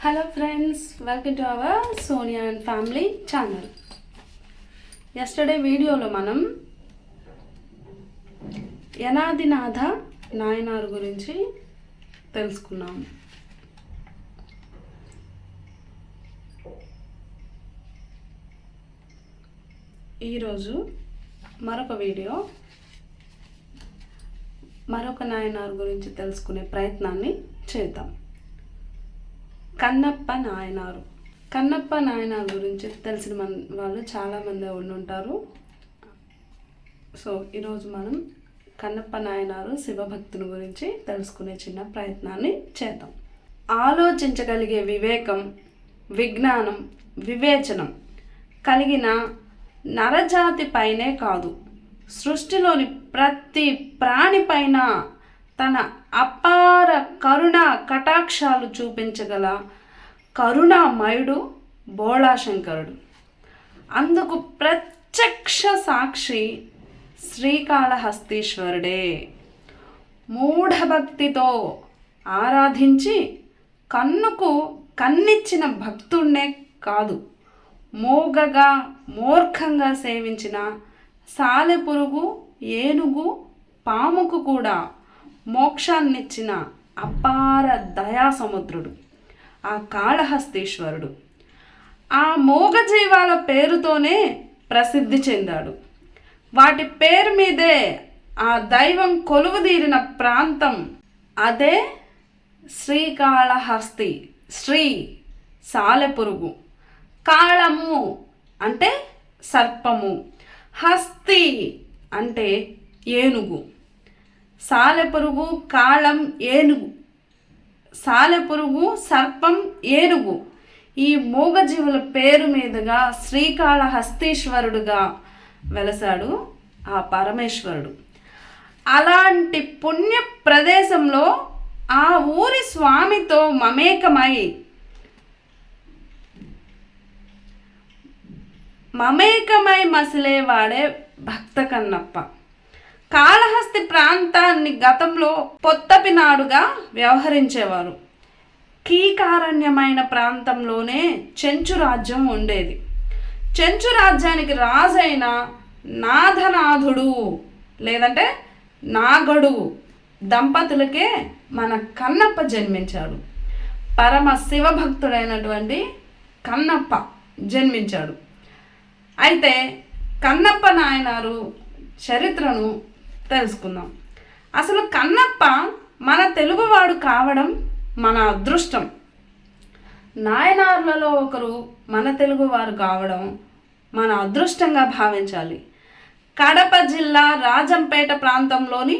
Hello friends, welcome to our Sonia and Family channel. Yesterday video lo manam యనాదినాథ Nayanar గురించి తెలుసుకున్నాం. ఈరోజు మరొక video మరొక నాయనారు గురించి తెలుసుకునే ప్రయత్నాన్ని చేద్దాం. కన్నప్ప నాయనారు. కన్నప్ప నాయనారు గురించి తెలిసిన వాళ్ళు చాలామంది ఉండుంటారు. సో ఈరోజు మనం కన్నప్ప నాయనారు శివభక్తుని గురించి తెలుసుకునే చిన్న ప్రయత్నాన్ని చేద్దాం. ఆలోచించగలిగే వివేకం, విజ్ఞానం, వివేచనం కలిగిన నరజాతి పైనే కాదు, సృష్టిలోని ప్రతి ప్రాణిపైన తన అపార కరుణ కటాక్షాలు చూపించగల కరుణామయుడు బోళాశంకరుడు. అందుకు ప్రత్యక్ష సాక్షి శ్రీకాళహస్తీశ్వరుడే. మూఢభక్తితో ఆరాధించి కన్నుకు కన్నిచ్చిన భక్తుణ్ణే కాదు, మూగగా మూర్ఖంగా సేవించిన సాలెపురుగు, ఏనుగు, పాముకు కూడా మోక్షాన్నిచ్చిన అపార దయాసముద్రుడు ఆ కాళహస్తీశ్వరుడు. ఆ మూగజీవాల పేరుతోనే ప్రసిద్ధి చెందాడు. వాటి పేరు మీదే ఆ దైవం కొలువుదీరిన ప్రాంతం అదే శ్రీకాళహస్తి. శ్రీ సాలెపురుగు, కాళము అంటే సర్పము, హస్తి అంటే ఏనుగు. సాలెపురుగు, కాళం, ఏనుగు, సాలెపురుగు, సర్పం, ఏనుగు, ఈ మూగజీవుల పేరు మీదుగా శ్రీకాళహస్తీశ్వరుడుగా వెలసాడు ఆ పరమేశ్వరుడు. అలాంటి పుణ్య ప్రదేశంలో ఆ ఊరి స్వామితో మమేకమై మసిలేవాడే భక్త కన్నప్ప. కాళహస్తి ప్రాంతాన్ని గతంలో పొత్తపినాడుగా వ్యవహరించేవారు. కీకారణ్యమైన ప్రాంతంలోనే చెంచు రాజ్యం ఉండేది. చెంచు రాజ్యానికి రాజైన నాథనాథుడు లేదంటే నాగడు దంపతులకే మన కన్నప్ప జన్మించాడు. పరమ శివభక్తుడైనటువంటి కన్నప్ప జన్మించాడు. అయితే కన్నప్ప నాయనారు చరిత్రను తెలుసుకుందాం. అసలు కన్నప్ప మన తెలుగువాడు కావడం మన అదృష్టం. నాయనార్లలో ఒకరు మన తెలుగువారు కావడం మన అదృష్టంగా భావించాలి. కడప జిల్లా రాజంపేట ప్రాంతంలోని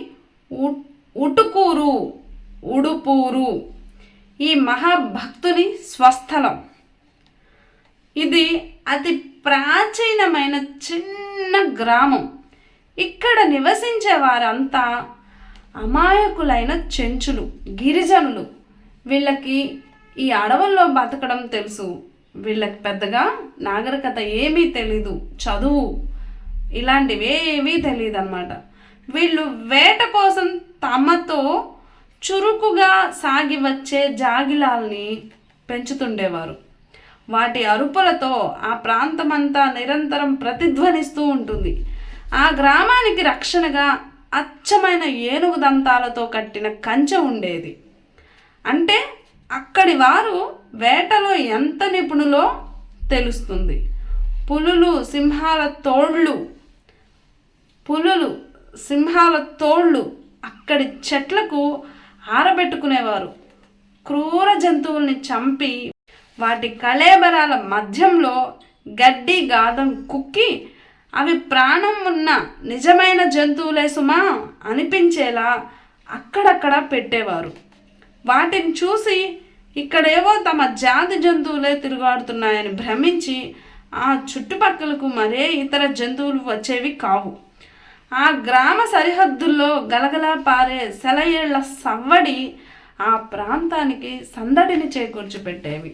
ఉడుపూరు ఈ మహాభక్తుని స్వస్థలం. ఇది అతి ప్రాచీనమైన చిన్న గ్రామం. ఇక్కడ నివసించే వారంతా అమాయకులైన చెంచులు, గిరిజనులు. వీళ్ళకి ఈ అడవుల్లో బతకడం తెలుసు. వీళ్ళకి పెద్దగా నాగరికత ఏమీ తెలీదు, చదువు ఇలాంటివి ఏమీ తెలియదు అన్నమాట. వీళ్ళు వేట కోసం తమతో చురుకుగా సాగి వచ్చే జాగిలాల్ని పెంచుతుండేవారు. వాటి అరుపులతో ఆ ప్రాంతమంతా నిరంతరం ప్రతిధ్వనిస్తూ ఉంటుంది. ఆ గ్రామానికి రక్షణగా అచ్చమైన ఏనుగు దంతాలతో కట్టిన కంచె ఉండేది. అంటే అక్కడి వారు వేటలో ఎంత నిపుణులో తెలుస్తుంది. పులులు సింహాల తోళ్ళు అక్కడి చెట్లకు ఆరబెట్టుకునేవారు. క్రూర జంతువుల్ని చంపి వాటి కళేబరాల మధ్యంలో గడ్డి గాదం కుక్కి అవి ప్రాణం ఉన్న నిజమైన జంతువులే సుమా అనిపించేలా అక్కడక్కడ పెట్టేవారు. వాటిని చూసి ఇక్కడేవో తమ జాతి జంతువులే తిరుగాడుతున్నాయని భ్రమించి ఆ చుట్టుపక్కలకు మరే ఇతర జంతువులు వచ్చేవి కావు. ఆ గ్రామ సరిహద్దుల్లో గలగలా పారే సెలయేళ్ల సవ్వడి ఆ ప్రాంతానికి సందడిని చేకూర్చిపెట్టేవి.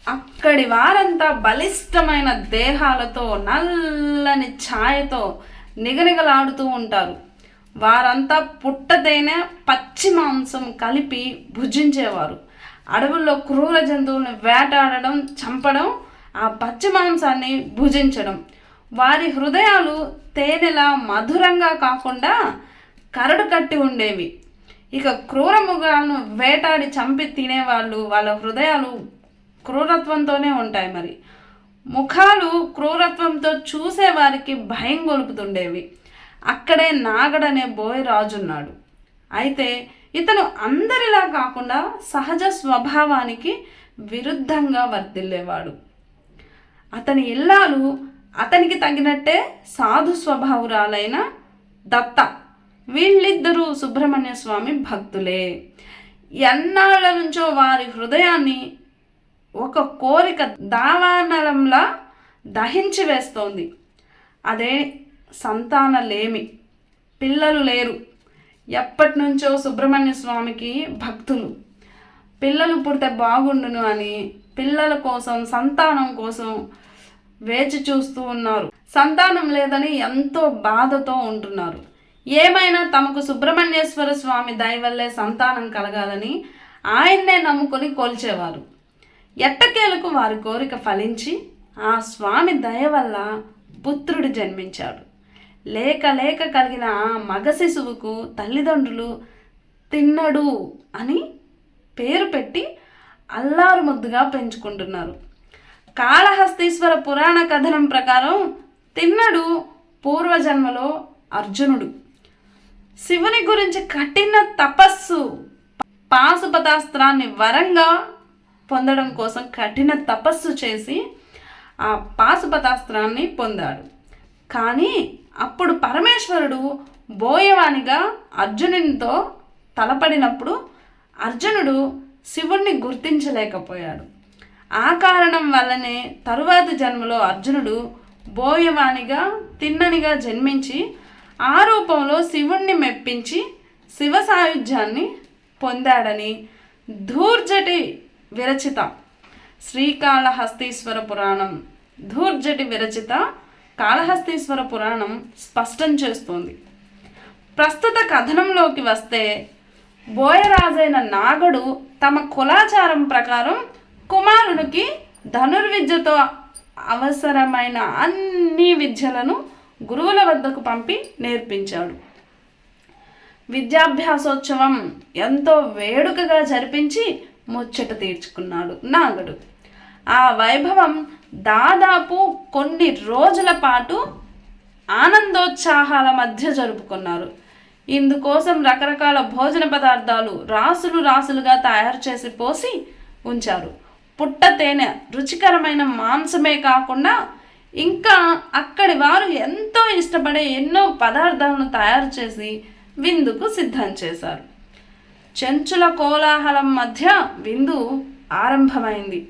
అక్కడి వారంతా బలిష్టమైన దేహాలతో నల్లని ఛాయతో నిగనిగలాడుతూ ఉంటారు. వారంతా పుట్టతేనే పచ్చి మాంసం కలిపి భుజించేవారు. అడవుల్లో క్రూర జంతువులను వేటాడడం, చంపడం, ఆ పచ్చి మాంసాన్ని భుజించడం. వారి హృదయాలు తేనెలా మధురంగా కాకుండా కరడు కట్టి ఉండేవి. ఇక క్రూర మృగాలను వేటాడి చంపి తినేవాళ్ళు, వాళ్ళ హృదయాలు క్రూరత్వంతోనే ఉంటాయి. మరి ముఖాలు క్రూరత్వంతో చూసేవారికి భయం గొలుపుతుండేవి. అక్కడే నాగడనే బోయరాజున్నాడు. అయితే ఇతను అందరిలా కాకుండా సహజ స్వభావానికి విరుద్ధంగా వర్తిల్లేవాడు. అతని ఇల్లాలు అతనికి తగినట్టే సాధు స్వభావురాలైన దత్త. వీళ్ళిద్దరూ సుబ్రహ్మణ్య స్వామి భక్తులే. ఎన్నాళ్ళ నుంచో వారి హృదయాన్ని ఒక కోరిక దావానలంలా దహించి వేస్తోంది. అదే సంతానలేమి. పిల్లలు లేరు. ఎప్పటి నుంచో సుబ్రహ్మణ్య స్వామికి భక్తులు. పిల్లలు పుడితే బాగుండును అని పిల్లల కోసం, సంతానం కోసం వేచి చూస్తూ ఉన్నారు. సంతానం లేదని ఎంతో బాధతో ఉంటున్నారు. ఏమైనా తమకు సుబ్రహ్మణ్యేశ్వర స్వామి దయ వల్లే సంతానం కలగాలని ఆయన్నే నమ్ముకొని కొలిచేవారు. ఎట్టకేలకు వారి కోరిక ఫలించి ఆ స్వామి దయ వల్ల పుత్రుడు జన్మించాడు. లేక లేక కలిగిన ఆ మగ శిశువుకు తల్లిదండ్రులు తిన్నడు అని పేరు పెట్టి అల్లారు ముద్దుగా పెంచుకుంటున్నారు. కాళహస్తీశ్వర పురాణ కథనం ప్రకారం తిన్నడు పూర్వజన్మలో అర్జునుడు. శివుని గురించి కఠిన తపస్సు, పాశుపతాస్త్రాన్ని వరంగా పొందడం కోసం కఠిన తపస్సు చేసి ఆ పాశుపతాస్త్రాన్ని పొందాడు. కానీ అప్పుడు పరమేశ్వరుడు బోయవానిగా అర్జునునితో తలపడినప్పుడు అర్జునుడు శివుణ్ణి గుర్తించలేకపోయాడు. ఆ కారణం వల్లనే తరువాతి జన్మలో అర్జునుడు బోయవానిగా, తిన్ననిగా జన్మించి ఆ రూపంలో శివుణ్ణి మెప్పించి శివ సాయుధ్యాన్ని పొందాడని ధూర్జటి విరచిత శ్రీకాళహస్తీశ్వర పురాణం, ధూర్జటి విరచిత కాళహస్తీశ్వర పురాణం స్పష్టం చేస్తోంది. ప్రస్తుత కథనంలోకి వస్తే బోయరాజైన నాగడు తమ కులాచారం ప్రకారం కుమారునికి ధనుర్విద్యతో అవసరమైన అన్ని విద్యలను గురువుల వద్దకు పంపి నేర్పించాడు. విద్యాభ్యాసోత్సవం ఎంతో వేడుకగా జరిపించి ముచ్చట తీర్చుకున్నాడు నాగడు. ఆ వైభవం దాదాపు కొన్ని రోజుల పాటు ఆనందోత్సాహాల మధ్య జరుపుకున్నారు. ఇందుకోసం రకరకాల భోజన పదార్థాలు రాసులు రాసులుగా తయారు చేసి పోసి ఉంచారు. పుట్ట తేనె, రుచికరమైన మాంసమే కాకుండా ఇంకా అక్కడి వారు ఎంతో ఇష్టపడే ఎన్నో పదార్థాలను తయారు చేసి విందుకు సిద్ధం చేశారు. చెంచుల కోలాహలం మధ్య విందు ఆరంభమైంది.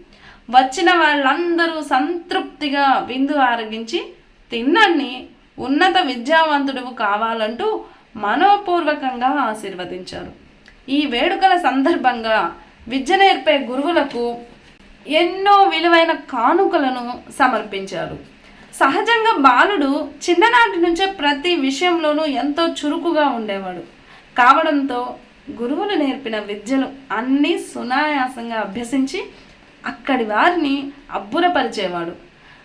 వచ్చిన వాళ్ళందరూ సంతృప్తిగా విందు ఆరగించి తిన్నన్ని ఉన్నత విద్యావంతుడు కావాలంటూ మనోపూర్వకంగా ఆశీర్వదించారు. ఈ వేడుకల సందర్భంగా విద్య నేర్పే గురువులకు ఎన్నో విలువైన కానుకలను సమర్పించారు. సహజంగా బాలుడు చిన్ననాటి నుంచే ప్రతి విషయంలోనూ ఎంతో చురుకుగా ఉండేవాడు కావడంతో గురువులు నేర్పిన విద్యలు అన్నీ సునాయాసంగా అభ్యసించి అక్కడి వారిని అబ్బురపరిచేవాడు.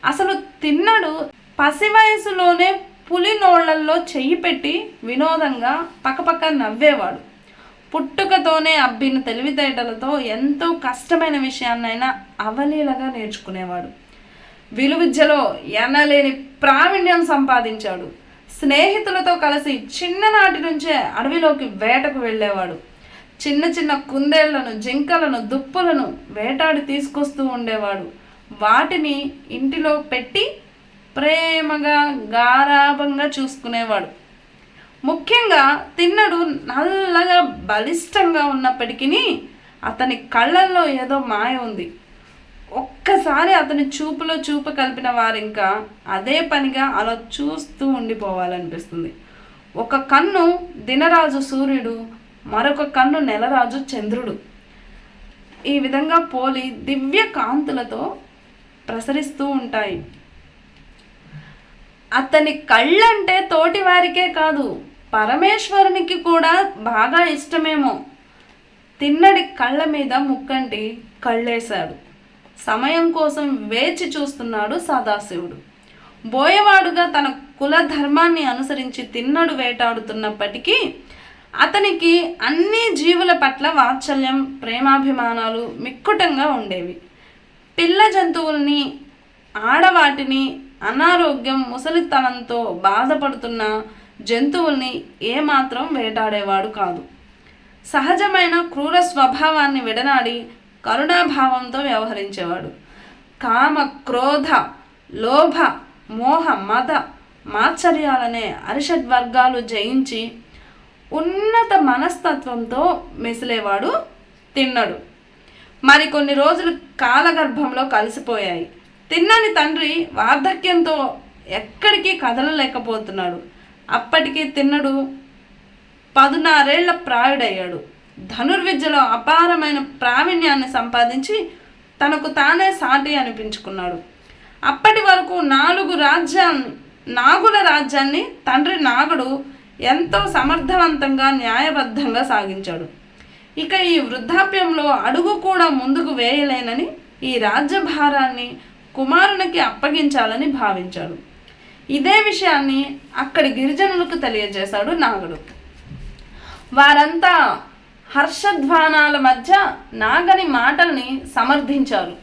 అసలు తిన్నడు పసి వయసులోనే పులి నోళ్లల్లో చెయ్యి పెట్టి వినోదంగా పక్కపక్క నవ్వేవాడు. పుట్టుకతోనే అబ్బిన తెలివితేటలతో ఎంతో కష్టమైన విషయాన్నైనా అవలీలగా నేర్చుకునేవాడు. విలువిద్యలో ఎనలేని ప్రావీణ్యం సంపాదించాడు. స్నేహితులతో కలిసి చిన్ననాటి నుంచే అడవిలోకి వేటకు వెళ్ళేవాడు. చిన్న చిన్న కుందేళ్లను, జింకలను, దుప్పులను వేటాడి తీసుకొస్తూ ఉండేవాడు. వాటిని ఇంటిలో పెట్టి ప్రేమగా గారాబంగా చూసుకునేవాడు. ముఖ్యంగా తిన్నడు నల్లగా బలిష్టంగా ఉన్నప్పటికీ అతని కళ్ళల్లో ఏదో మాయ ఉంది. ఒక్కసారి అతని చూపులో చూపు కలిపిన వారింకా అదే పనిగా అలా చూస్తూ ఉండిపోవాలనిపిస్తుంది. ఒక కన్ను దినరాజు సూర్యుడు, మరొక కన్ను నెలరాజు చంద్రుడు. ఈ విధంగా పోలి దివ్య కాంతులతో ప్రసరిస్తూ ఉంటాయి. అతని కళ్ళంటే తోటి వారికే కాదు పరమేశ్వరునికి కూడా బాగా ఇష్టమేమో. తిన్నడి కళ్ళ మీద ముక్కంటి కళ్ళేశాడు. సమయం కోసం వేచి చూస్తున్నాడు సదాశివుడు. బోయవాడుగా తన కుల ధర్మాన్ని అనుసరించి తిన్నడు వేటాడుతున్నప్పటికీ అతనికి అన్ని జీవుల పట్ల వాత్సల్యం, ప్రేమాభిమానాలు మిక్కుటంగా ఉండేవి. పిల్ల జంతువుల్ని, ఆడవాటిని, అనారోగ్యం, ముసలితనంతో బాధపడుతున్న జంతువుల్ని ఏమాత్రం వేటాడేవాడు కాదు. సహజమైన క్రూర స్వభావాన్ని విడనాడి కరుణాభావంతో వ్యవహరించేవాడు. కామ, క్రోధ, లోభ, మోహ, మద, మాత్సర్యాలనే అరిషడ్వర్గాలు జయించి ఉన్నత మనస్తత్వంతో మెసిలేవాడు తిన్నడు. మరికొన్ని రోజులు కాలగర్భంలో కలిసిపోయాయి. తిన్నని తండ్రి వార్ధక్యంతో ఎక్కడికి కదలలేకపోతున్నాడు. అప్పటికి తిన్నడు 16 ఏళ్ల ప్రాయుడయ్యాడు. ధనుర్విద్యలో అపారమైన ప్రావీణ్యాన్ని సంపాదించి తనకు తానే సాటి అనిపించుకున్నాడు. అప్పటి వరకు నాగుల రాజ్యాన్ని తండ్రి నాగుడు ఎంతో సమర్థవంతంగా, న్యాయబద్ధంగా సాగించాడు. ఇక ఈ వృద్ధాప్యంలో అడుగు కూడా ముందుకు వేయలేనని ఈ రాజ్యభారాన్ని కుమారునికి అప్పగించాలని భావించాడు. ఇదే విషయాన్ని అక్కడి గిరిజనులకు తెలియజేశాడు నాగుడు. వారంతా హర్షధ్వానాల మధ్య నాగని మాటల్ని సమర్థించారు.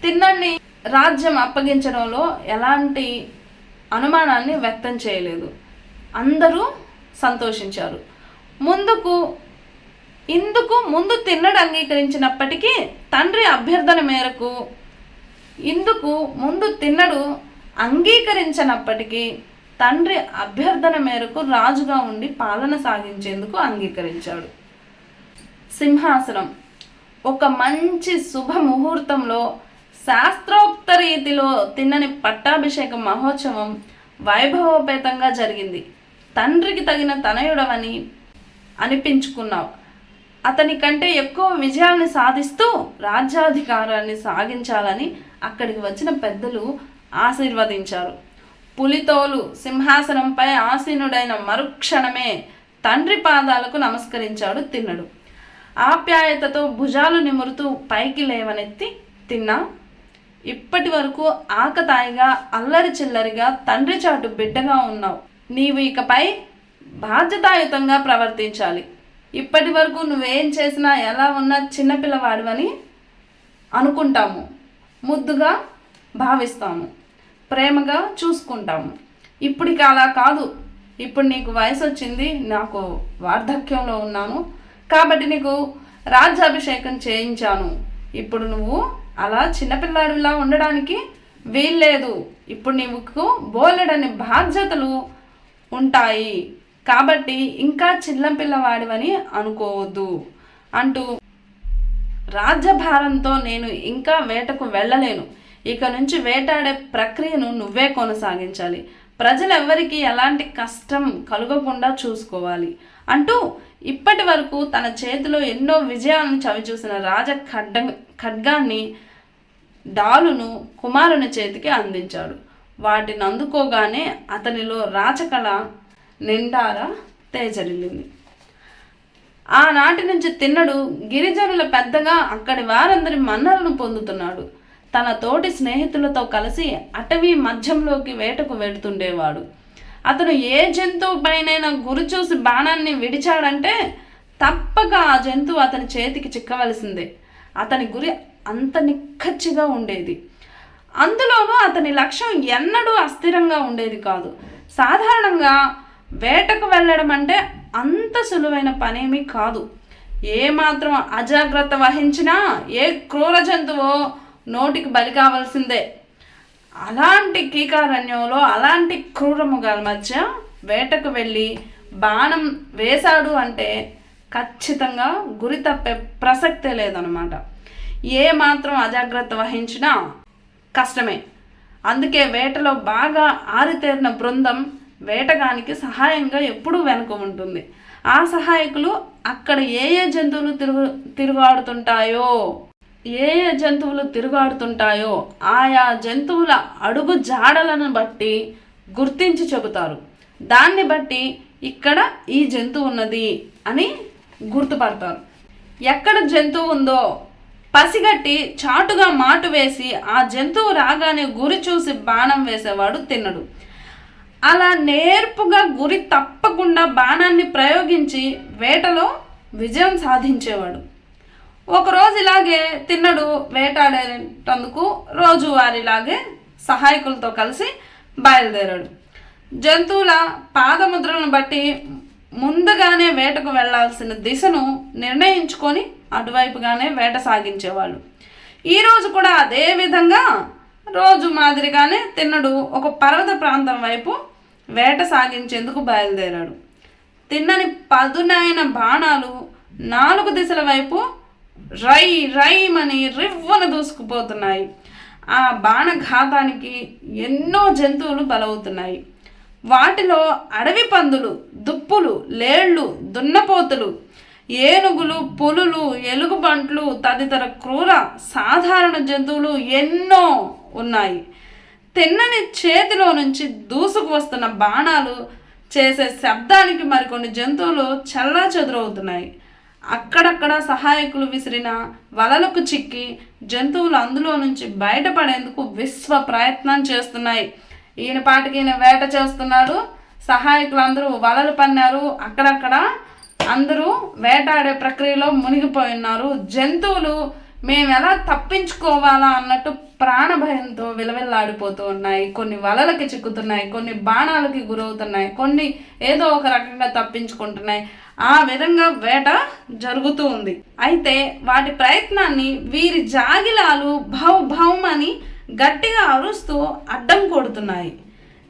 తిన్నడిని రాజ్యం అప్పగించడంలో ఎలాంటి అనుమానాన్ని వ్యక్తం చేయలేదు. అందరూ సంతోషించారు. ఇందుకు ముందు తిన్నడు అంగీకరించినప్పటికీ తండ్రి అభ్యర్థన మేరకు ఇందుకు ముందు తిన్నడు అంగీకరించినప్పటికీ తండ్రి అభ్యర్థన మేరకు రాజుగా ఉండి పాలన సాగించేందుకు అంగీకరించాడు. సింహాసనం. ఒక మంచి శుభముహూర్తంలో శాస్త్రోక్త రీతిలో తిన్నని పట్టాభిషేక మహోత్సవం వైభవోపేతంగా జరిగింది. తండ్రికి తగిన తనయుడవని అనిపించుకున్నావు. అతని కంటే ఎక్కువ విజయాన్ని సాధిస్తూ రాజ్యాధికారాన్ని సాగించాలని అక్కడికి వచ్చిన పెద్దలు ఆశీర్వదించారు. పులితోలు సింహాసనంపై ఆసీనుడైన మరుక్షణమే తండ్రి పాదాలకు నమస్కరించాడు తిన్నడు. ఆప్యాయతతో భుజాలు నిమురుతూ పైకి లేవనెత్తి, తిన్నా, ఇప్పటి వరకు ఆకతాయిగా, అల్లరి చిల్లరిగా, తండ్రి చాటు బిడ్డగా ఉన్నావు. నీవు ఇకపై బాధ్యతాయుతంగా ప్రవర్తించాలి. ఇప్పటి వరకు నువ్వేం చేసినా, ఎలా ఉన్నా చిన్నపిల్లవాడివని అనుకుంటాము, ముద్దుగా భావిస్తాము, ప్రేమగా చూసుకుంటాము. ఇప్పటికి అలా కాదు. ఇప్పుడు నీకు వయసు వచ్చింది, నాకు వార్ధక్యంలో ఉన్నాను కాబట్టి నీకు రాజ్యాభిషేకం చేయించాను. ఇప్పుడు నువ్వు అలా చిన్నపిల్లాడిలా ఉండడానికి వీల్లేదు. ఇప్పుడు నీకు బోలెడని బాధ్యతలు ఉంటాయి కాబట్టి ఇంకా చిన్నపిల్లవాడివని అనుకోవద్దు అంటూ, రాజ్యభారంతో నేను ఇంకా వేటకు వెళ్ళలేను. ఇక నుంచి వేటాడే ప్రక్రియను నువ్వే కొనసాగించాలి. ప్రజలెవ్వరికీ ఎలాంటి కష్టం కలగకుండా చూసుకోవాలి అంటూ ఇప్పటి వరకు తన చేతిలో ఎన్నో విజయాలను చవిచూసిన ఖడ్గాన్ని, డాలును కుమారుని చేతికి అందించాడు. వాటిని అందుకోగానే అతనిలో రాచకళ నిండారా తేజరిల్లింది. ఆనాటి నుంచి తిన్నడు గిరిజనుల పెద్దగా అక్కడి వారందరి మన్నలను పొందుతున్నాడు. తన తోటి స్నేహితులతో కలిసి అటవీ మధ్యంలోకి వేటకు వెడుతుండేవాడు. అతను ఏ జంతువు పైనైనా గురి చూసి బాణాన్ని విడిచాడంటే తప్పక ఆ జంతువు అతని చేతికి చిక్కవలసిందే. అతని గురి అంత నిక్కచ్చిగా ఉండేది. అందులోనూ అతని లక్ష్యం ఎన్నడూ అస్థిరంగా ఉండేది కాదు. సాధారణంగా వేటకు వెళ్ళడం అంటే అంత సులువైన పనేమీ కాదు. ఏమాత్రం అజాగ్రత్త వహించినా ఏ క్రూర జంతువో నోటికి బలి కావాల్సిందే. అలాంటి కీకారణ్యంలో అలాంటి క్రూరముగాల మధ్య వేటకు వెళ్ళి బాణం వేశాడు అంటే ఖచ్చితంగా గురి తప్పే ప్రసక్తే లేదనమాట. ఏ మాత్రం అజాగ్రత్త వహించినా కష్టమే. అందుకే వేటలో బాగా ఆరితేరిన బృందం వేటగానికి సహాయంగా ఎప్పుడూ వెనుక ఉంటుంది. ఆ సహాయకులు అక్కడ ఏ జంతువులు తిరుగాడుతుంటాయో ఆయా జంతువుల అడుగు జాడలను బట్టి గుర్తించి చెబుతారు. దాన్ని బట్టి ఇక్కడ ఈ జంతువు ఉన్నది అని గుర్తుపడతారు. ఎక్కడ జంతువు ఉందో పసిగట్టి చాటుగా మాటు వేసి ఆ జంతువు రాగానే గురి చూసి బాణం వేసేవాడు తిన్నడు. అలా నేర్పుగా గురి తప్పకుండా బాణాన్ని ప్రయోగించి వేటలో విజయం సాధించేవాడు. ఒకరోజు ఇలాగే తిన్నడు వేటాడేటందుకు రోజువారీలాగే సహాయకులతో కలిసి బయలుదేరాడు. జంతువుల పాదముద్రలను బట్టి ముందుగానే వేటకు వెళ్లాల్సిన దిశను నిర్ణయించుకొని అటువైపుగానే వేట సాగించేవాళ్ళు. ఈరోజు కూడా అదే విధంగా రోజు మాదిరిగానే తిన్నడు ఒక పర్వత ప్రాంతం వైపు వేట సాగించేందుకు బయలుదేరాడు. తిన్నని పదునైన బాణాలు 4 దిశల వైపు రై రైమని రివ్వన దూసుకుపోతున్నాయి. ఆ బాణఘాతానికి ఎన్నో జంతువులు బలవుతున్నాయి. వాటిలో అడవి పందులు, దుప్పులు, లేళ్లు, దున్నపోతులు, ఏనుగులు, పులులు, ఎలుగుబంట్లు తదితర క్రూర సాధారణ జంతువులు ఎన్నో ఉన్నాయి. తిన్నని చేతిలో నుంచి దూసుకు వస్తున్న బాణాలు చేసే శబ్దానికి మరికొన్ని జంతువులు చల్లా చెదురవుతున్నాయి. అక్కడక్కడ సహాయకులు విసిరిన వలలకు చిక్కి జంతువులు అందులో నుంచి బయటపడేందుకు విశ్వ ప్రయత్నం చేస్తున్నాయి. ఈయన పాటికి ఈయన వేట చేస్తున్నాడు, సహాయకులు అందరూ వలలు పన్నారు, అక్కడక్కడ అందరూ వేటాడే ప్రక్రియలో మునిగిపోయి ఉన్నారు. జంతువులు మేము ఎలా తప్పించుకోవాలా అన్నట్టు ప్రాణభయంతో విలవిల్లాడిపోతూ ఉన్నాయి. కొన్ని వలలకి చిక్కుతున్నాయి, కొన్ని బాణాలకి గురవుతున్నాయి, కొన్ని ఏదో ఒక రకంగా తప్పించుకుంటున్నాయి. ఆ విధంగా వేట జరుగుతూ ఉంది. అయితే వాటి ప్రయత్నాన్ని వీరి జాగిలాలు భౌ భౌమని గట్టిగా అరుస్తూ అడ్డం కొడుతున్నాయి.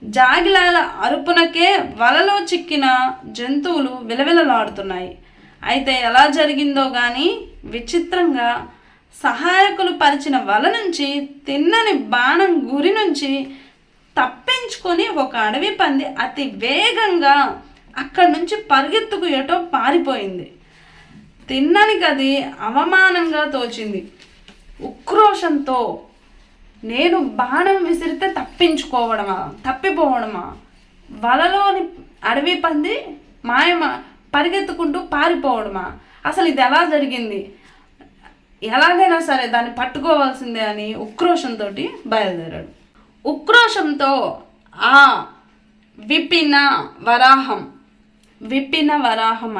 జాగిలాల అరుపునకే వలలో చిక్కిన జంతువులు విలవిలలాడుతున్నాయి. అయితే ఎలా జరిగిందో కానీ విచిత్రంగా సహాయకులు పరిచిన వల నుంచి తిన్నని బాణం గురి నుంచి తప్పించుకొని ఒక అడవి పంది అతి వేగంగా అక్కడి నుంచి పరిగెత్తుకు ఎటో పారిపోయింది. తిన్ననికి అది అవమానంగా తోచింది. ఉక్రోషంతో నేను బాణం విసిరితే తప్పిపోవడమా, వలలోని అడవి పంది పరిగెత్తుకుంటూ పారిపోవడమా, అసలు ఇది ఎలా జరిగింది, ఎలాగైనా సరే దాన్ని పట్టుకోవాల్సిందే అని ఉక్రోషంతో బయలుదేరాడు. ఉక్రోషంతో ఆ విపిన వరాహం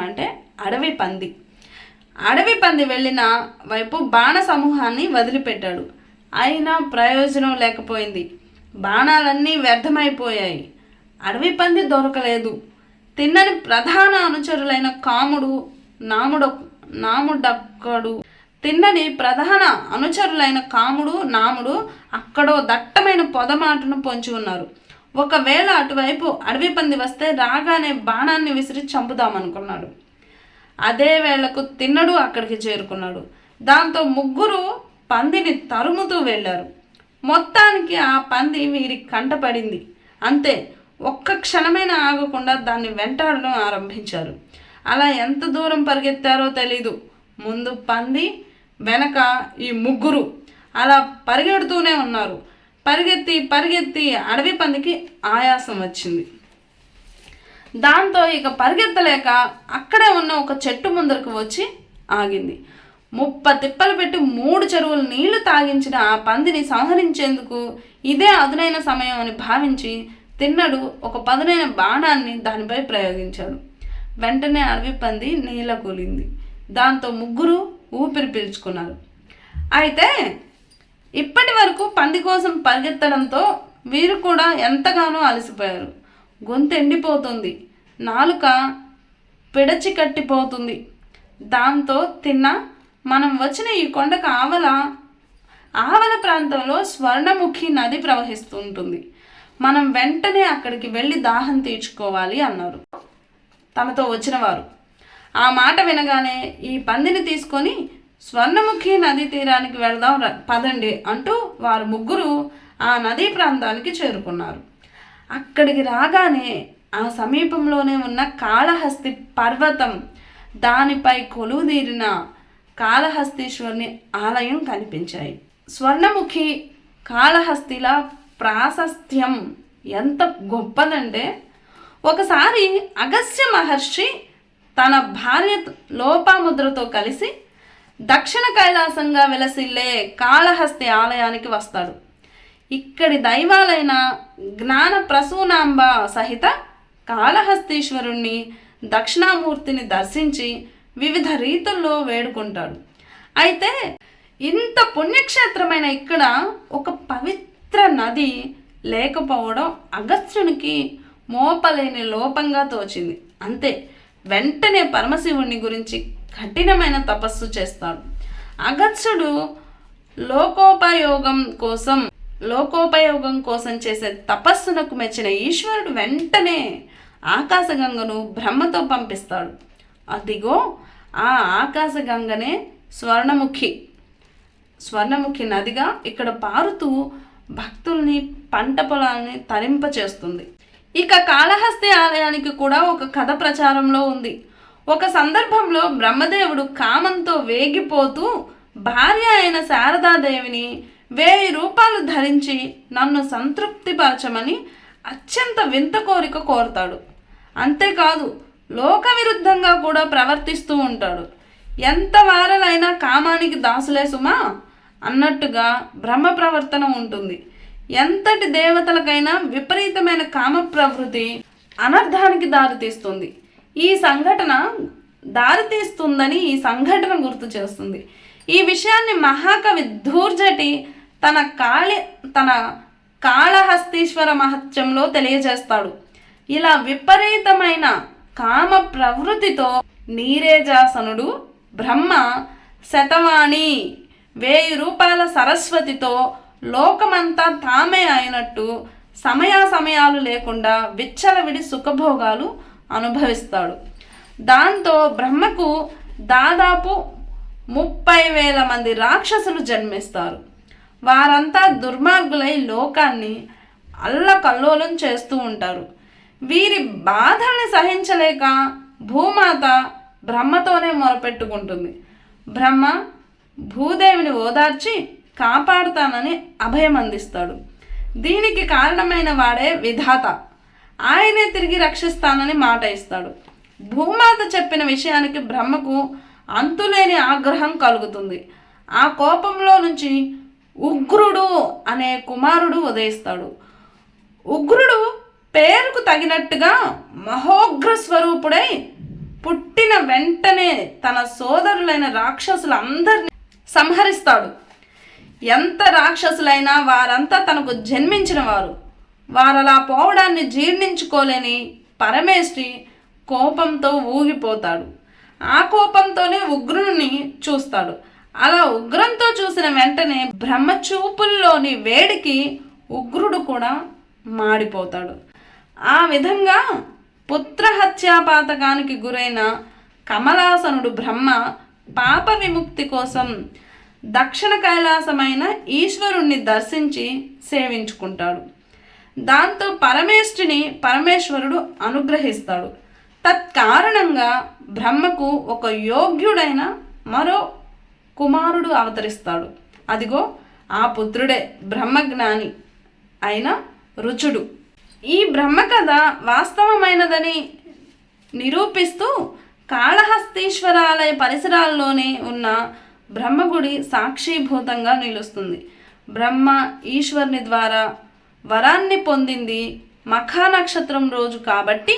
అంటే అడవి పంది వెళ్ళిన వైపు బాణ సమూహాన్ని వదిలిపెట్టాడు. అయినా ప్రయోజనం లేకపోయింది. బాణాలన్నీ వ్యర్థమైపోయాయి. అడవి పంది దొరకలేదు. తిన్నని ప్రధాన అనుచరులైన నాముడు అక్కడో దట్టమైన పొదమాటను పొంచి ఉన్నారు. ఒకవేళ అటువైపు అడవి పంది వస్తే రాగానే బాణాన్ని విసిరి చంపుదామనుకున్నాడు. అదే వేళకు తిన్నడు అక్కడికి చేరుకున్నాడు. దాంతో ముగ్గురు పందిని తరుముతూ వెళ్ళారు. మొత్తానికి ఆ పంది వీరి కంటపడింది. అంతే, ఒక్క క్షణమైన ఆగకుండా దాన్ని వెంటాడడం ఆరంభించారు. అలా ఎంత దూరం పరిగెత్తారో తెలీదు. ముందు పంది, వెనక ఈ ముగ్గురు అలా పరిగెడుతూనే ఉన్నారు. పరిగెత్తి అడవి పందికి ఆయాసం వచ్చింది. దాంతో ఇక పరిగెత్తలేక అక్కడే ఉన్న ఒక చెట్టు ముందరకు వచ్చి ఆగింది. 30 తిప్పలు పెట్టి 3 చెరువులు నీళ్లు తాగించిన ఆ పందిని సంహరించేందుకు ఇదే అదునైన సమయం అని భావించి తిన్నడు ఒక పదునైన బాణాన్ని దానిపై ప్రయోగించాడు. వెంటనే అడవి పంది నీళ్ళ కూలింది. దాంతో ముగ్గురు ఊపిరి పీల్చుకున్నారు. అయితే ఇప్పటి వరకు పంది కోసం పరిగెత్తడంతో వీరు కూడా ఎంతగానో అలసిపోయారు. గొంతు ఎండిపోతుంది, నాలుక పిడచి కట్టిపోతుంది. దాంతో మనం వచ్చిన ఈ కొండకు ఆవల ప్రాంతంలో స్వర్ణముఖి నది ప్రవహిస్తుంటుంది. మనం వెంటనే అక్కడికి వెళ్ళి దాహం తీర్చుకోవాలి అన్నారు తనతో వచ్చిన వారు. ఆ మాట వినగానే ఈ పందిని తీసుకొని స్వర్ణముఖి నదీ తీరానికి వెళదాం పదండి అంటూ వారు ముగ్గురు ఆ నదీ ప్రాంతానికి చేరుకున్నారు. అక్కడికి రాగానే ఆ సమీపంలోనే ఉన్న కాళహస్తి పర్వతం, దానిపై కొలువుదీరిన కాళహస్తీశ్వరుని ఆలయం కనిపించాయి. స్వర్ణముఖి కాళహస్తిల ప్రాశస్త్యం ఎంత గొప్పదంటే, ఒకసారి అగస్త్య మహర్షి తన భార్య లోపాముద్రతో కలిసి దక్షిణ కైలాసంగా వెలసిల్లే కాళహస్తి ఆలయానికి వస్తాడు. ఇక్కడి దైవాలైన జ్ఞాన ప్రసూనాంబ సహిత కాళహస్తీశ్వరుణ్ణి దక్షిణామూర్తిని దర్శించి వివిధ రీతుల్లో వేడుకుంటాడు. అయితే ఇంత పుణ్యక్షేత్రమైన ఇక్కడ ఒక పవిత్ర నది లేకపోవడం అగస్త్యునికి మోపలేని లోపంగా తోచింది. అంతే, వెంటనే పరమశివుని గురించి కఠినమైన తపస్సు చేస్తాడు. అగస్త్యుడు లోకోపయోగం కోసం చేసే తపస్సునకు మెచ్చిన ఈశ్వరుడు వెంటనే ఆకాశగంగను బ్రహ్మతో పంపిస్తాడు. అదిగో ఆ ఆకాశగంగనే స్వర్ణముఖి నదిగా ఇక్కడ పారుతూ భక్తుల్ని పంట పొలాల్ని తరింపచేస్తుంది. ఇక కాళహస్తి ఆలయానికి కూడా ఒక కథ ప్రచారంలో ఉంది. ఒక సందర్భంలో బ్రహ్మదేవుడు కామంతో వేగిపోతూ భార్య అయిన శారదాదేవిని 1000 రూపాయలు ధరించి నన్ను సంతృప్తిపరచమని అత్యంత వింత కోరిక కోరతాడు. అంతేకాదు లోక విరుద్ధంగా కూడా ప్రవర్తిస్తూ ఉంటాడు. ఎంత వారలైనా కామానికి దాసులే సుమా అన్నట్టుగా బ్రహ్మ ప్రవర్తన ఉంటుంది. ఎంతటి దేవతలకైనా విపరీతమైన కామ ప్రవృత్తి అనర్థానికి దారితీస్తుంది. ఈ సంఘటన గుర్తు చేస్తుంది. ఈ విషయాన్ని మహాకవి ధూర్జటి తన కాళహస్తీశ్వర మహత్యంలో తెలియజేస్తాడు. ఇలా విపరీతమైన కామ ప్రవృత్తితో నీరేజాసనుడు బ్రహ్మ శతవాణి 1000 రూపాయల సరస్వతితో లోకమంతా తామే అయినట్టు సమయాలు లేకుండా విచ్చలవిడి సుఖభోగాలు అనుభవిస్తాడు. దాంతో బ్రహ్మకు దాదాపు 30,000 మంది రాక్షసులు జన్మిస్తారు. వారంతా దుర్మార్గులై లోకాన్ని అల్లకల్లోలం చేస్తూ ఉంటారు. వీరి బాధల్ని సహించలేక భూమాత బ్రహ్మతోనే మొరపెట్టుకుంటుంది. బ్రహ్మ భూదేవిని ఓదార్చి కాపాడుతానని అభయం అందిస్తాడు. దీనికి కారణమైన వాడే విధాత. ఆయనే తిరిగి రక్షిస్తానని మాట ఇస్తాడు. భూమాత చెప్పిన విషయానికి బ్రహ్మకు అంతులేని ఆగ్రహం కలుగుతుంది. ఆ కోపంలో నుంచి ఉగ్రుడు అనే కుమారుడు ఉదయిస్తాడు. ఉగ్రుడు పేరుకు తగినట్టుగా మహోగ్ర స్వరూపుడై పుట్టిన వెంటనే తన సోదరులైన రాక్షసులందరినీ సంహరిస్తాడు. ఎంత రాక్షసులైనా వారంతా తనకు జన్మించిన వారు. వారలా పోవడాన్ని జీర్ణించుకోలేని పరమేశ్వరి కోపంతో ఊగిపోతాడు. ఆ కోపంతోనే ఉగ్రుని చూస్తాడు. అలా ఉగ్రంతో చూసిన వెంటనే బ్రహ్మచూపుల్లోని వేడికి ఉగ్రుడు కూడా మాడిపోతాడు. ఆ విధంగా పుత్రహత్యాపాతకానికి గురైన కమలాసనుడు బ్రహ్మ పాప విముక్తి కోసం దక్షిణ కైలాసమైన ఈశ్వరుణ్ణి దర్శించి సేవించుకుంటాడు. దాంతో పరమేశ్వరుడు అనుగ్రహిస్తాడు. తత్కారణంగా బ్రహ్మకు ఒక యోగ్యుడైన మరో కుమారుడు అవతరిస్తాడు. అదిగో ఆ పుత్రుడే బ్రహ్మజ్ఞాని అయిన రుచుడు. ఈ బ్రహ్మకథ వాస్తవమైనదని నిరూపిస్తూ కాళహస్తీశ్వరాలయ పరిసరాల్లోనే ఉన్న బ్రహ్మగుడి సాక్షిభూతంగా నిలుస్తుంది. బ్రహ్మ ఈశ్వరుని ద్వారా వరాన్ని పొందింది మఖా నక్షత్రం రోజు కాబట్టి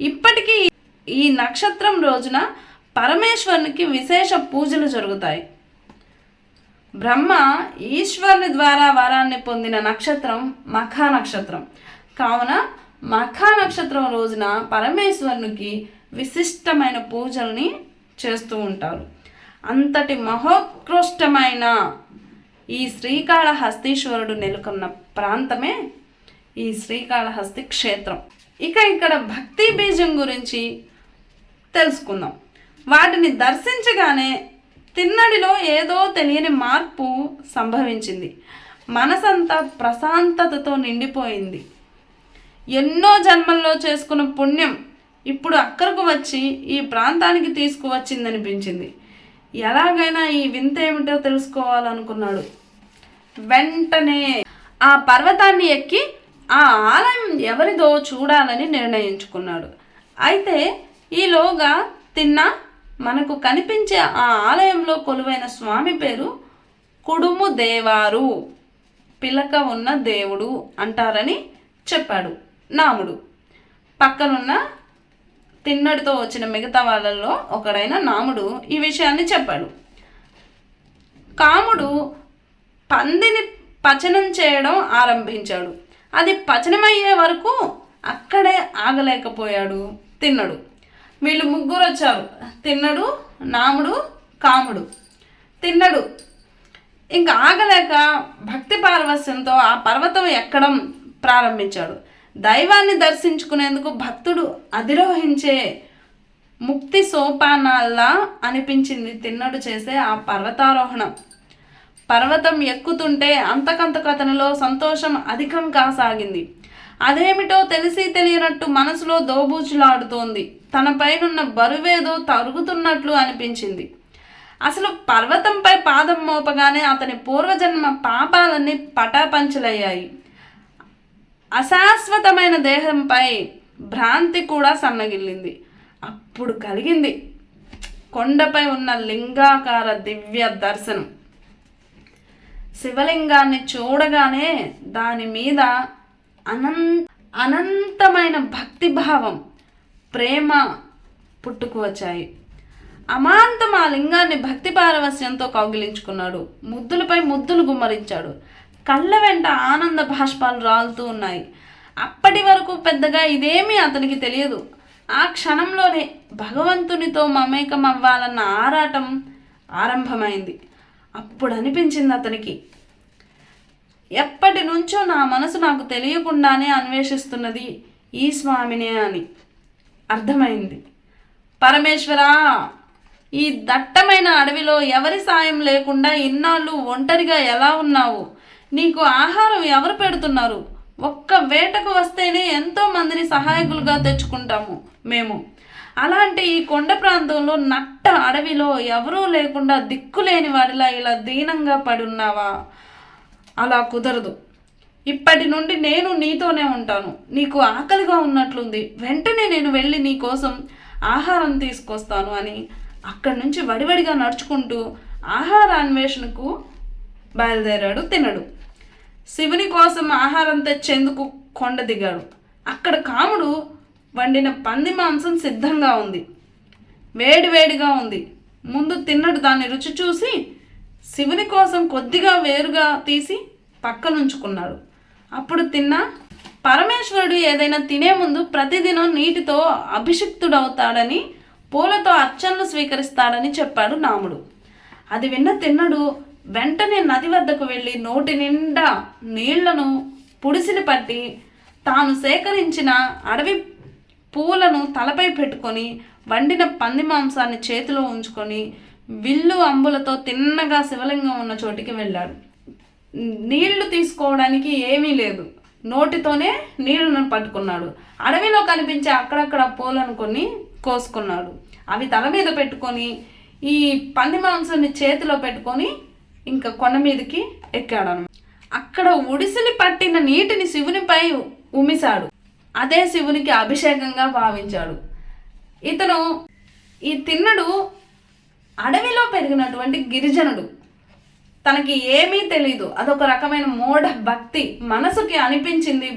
ఇప్పటికీ ఈ నక్షత్రం రోజున పరమేశ్వరునికి విశేష పూజలు జరుగుతాయి. బ్రహ్మ ఈశ్వరుని ద్వారా వరాన్ని పొందిన నక్షత్రం మఖా నక్షత్రం కావున మఖా నక్షత్రం రోజున పరమేశ్వరునికి విశిష్టమైన పూజల్ని చేస్తూ ఉంటారు. అంతటి మహోత్కృష్టమైన ఈ శ్రీకాళహస్తీశ్వరుడు నెలకొన్న ప్రాంతమే ఈ శ్రీకాళహస్తి క్షేత్రం. ఇక ఇక్కడ భక్తి బీజం గురించి తెలుసుకుందాం. వాటిని దర్శించగానే తిన్నడిలో ఏదో తెలియని మార్పు సంభవించింది. మనసంతా ప్రశాంతతతో నిండిపోయింది. ఎన్నో జన్మల్లో చేసుకున్న పుణ్యం ఇప్పుడు అక్కడకు వచ్చి ఈ ప్రాంతానికి తీసుకువచ్చిందనిపించింది. ఎలాగైనా ఈ వింత ఏమిటో తెలుసుకోవాలనుకున్నాడు. వెంటనే ఆ పర్వతాన్ని ఎక్కి ఆ ఆలయం ఎవరిదో చూడాలని నిర్ణయించుకున్నాడు. అయితే ఈలోగా తిన్న మనకు కనిపించే ఆ ఆలయంలో కొలువైన స్వామి పేరు కుడుము దేవారు, పిలక ఉన్న దేవుడు అంటారని చెప్పాడు నాముడు. పక్కనున్న తిన్నడితో వచ్చిన మిగతా వాళ్ళల్లో ఒకడైన నాముడు ఈ విషయాన్ని చెప్పాడు. కాముడు పందిని పచనం చేయడం ఆరంభించాడు. అది పచనమయ్యే వరకు అక్కడే ఆగలేకపోయాడు తిన్నడు. వీళ్ళు ముగ్గురు వచ్చారు, తిన్నడు, నాముడు, కాముడు. తిన్నడు ఇంకా ఆగలేక భక్తి పారవస్యంతో ఆ పర్వతం ఎక్కడం ప్రారంభించాడు. దైవాన్ని దర్శించుకునేందుకు భక్తుడు అధిరోహించే ముక్తి సోపానాల్లా అనిపించింది తిన్నడు చేసే ఆ పర్వతారోహణం. పర్వతం ఎక్కుతుంటే అంతకంతకు అతనిలో సంతోషం అధికం కాసాగింది. అదేమిటో తెలిసి తెలియనట్టు మనసులో దోబూచులాడుతోంది. తన పైనున్న బరువేదో తరుగుతున్నట్లు అనిపించింది. అసలు పర్వతంపై పాదం మోపగానే అతని పూర్వజన్మ పాపాలన్నీ పటాపంచలయ్యాయి. అశాశ్వతమైన దేహంపై భ్రాంతి కూడా సన్నగిల్లింది. అప్పుడు కలిగింది కొండపై ఉన్న లింగాకార దివ్య దర్శనం. శివలింగాన్ని చూడగానే దాని మీద అనంతమైన భక్తిభావం, ప్రేమ పుట్టుకు వచ్చాయి. అమాంతం ఆ లింగాన్ని భక్తి పారవస్యంతో కౌగిలించుకున్నాడు. ముద్దులపై ముద్దులు గుమ్మరించాడు. కళ్ళ వెంట ఆనంద భాష్పాలు రాలుతూ ఉన్నాయి. అప్పటి వరకు పెద్దగా ఇదేమీ అతనికి తెలియదు. ఆ క్షణంలోనే భగవంతునితో మమేకం అవ్వాలన్న ఆరాటం ఆరంభమైంది. అప్పుడు అనిపించింది అతనికి, ఎప్పటి నుంచో నా మనసు నాకు తెలియకుండానే అన్వేషిస్తున్నది ఈ స్వామినే అని అర్థమైంది. పరమేశ్వరా, ఈ దట్టమైన అడవిలో ఎవరి సాయం లేకుండా ఇన్నాళ్ళు ఒంటరిగా ఎలా ఉన్నావు? నీకు ఆహారం ఎవరు పెడుతున్నారు? ఒక్క వేటకు వస్తేనే ఎంతో మందిని సహాయకులుగా తెచ్చుకుంటాము మేము. అలాంటి ఈ కొండ ప్రాంతంలో నట్ట అడవిలో ఎవరూ లేకుండా దిక్కులేని వాడిలా ఇలా దీనంగా పడి ఉన్నావా? అలా కుదరదు. ఇప్పటి నుండి నేను నీతోనే ఉంటాను. నీకు ఆకలిగా ఉన్నట్లుంది, వెంటనే నేను వెళ్ళి నీ కోసం ఆహారం తీసుకొస్తాను అని అక్కడి నుంచి వడివడిగా నడుచుకుంటూ ఆహార అన్వేషణకు బయలుదేరాడు తిన్నడు. శివుని కోసం ఆహారం తెచ్చేందుకు కొండ దిగాడు. అక్కడ కాముడు వండిన పంది మాంసం సిద్ధంగా ఉంది, వేడివేడిగా ఉంది. ముందు తిన్నడు దాన్ని రుచి చూసి శివుని కోసం కొద్దిగా వేరుగా తీసి పక్కనుంచుకున్నాడు. అప్పుడు తిన్న పరమేశ్వరుడు ఏదైనా తినే ముందు ప్రతిదినం నీటితో అభిషిక్తుడవుతాడని, పూలతో అర్చనలు స్వీకరిస్తాడని చెప్పాడు నాముడు. అది విన్న తిన్నడు వెంటనే నది వద్దకు వెళ్ళి నోటి నిండా నీళ్లను పుడిసిని పట్టి తాను సేకరించిన అడవి పూలను తలపై పెట్టుకొని వండిన పంది మాంసాన్ని చేతిలో ఉంచుకొని విల్లు అంబులతో తిన్నగా శివలింగం ఉన్న చోటికి వెళ్ళాడు. నీళ్లు తీసుకోవడానికి ఏమీ లేదు, నోటితోనే నీళ్లను పట్టుకున్నాడు. అడవిలో కనిపించే అక్కడక్కడ పూలను కొన్ని కోసుకున్నాడు. అవి తల మీద పెట్టుకొని ఈ పంది మాంసాన్ని చేతిలో పెట్టుకొని ఇంకా కొండ మీదకి ఎక్కాడు. అక్కడ ఉడిసిలి పట్టిన నీటిని శివునిపై ఉమిశాడు. అదే శివునికి అభిషేకంగా భావించాడు. ఇతను ఈ తిన్నడు అడవిలో పెరిగినటువంటి గిరిజనుడు. తనకి ఏమీ తెలీదు. అదొక రకమైన మూఢ భక్తి, మనసుకి అనిపించింది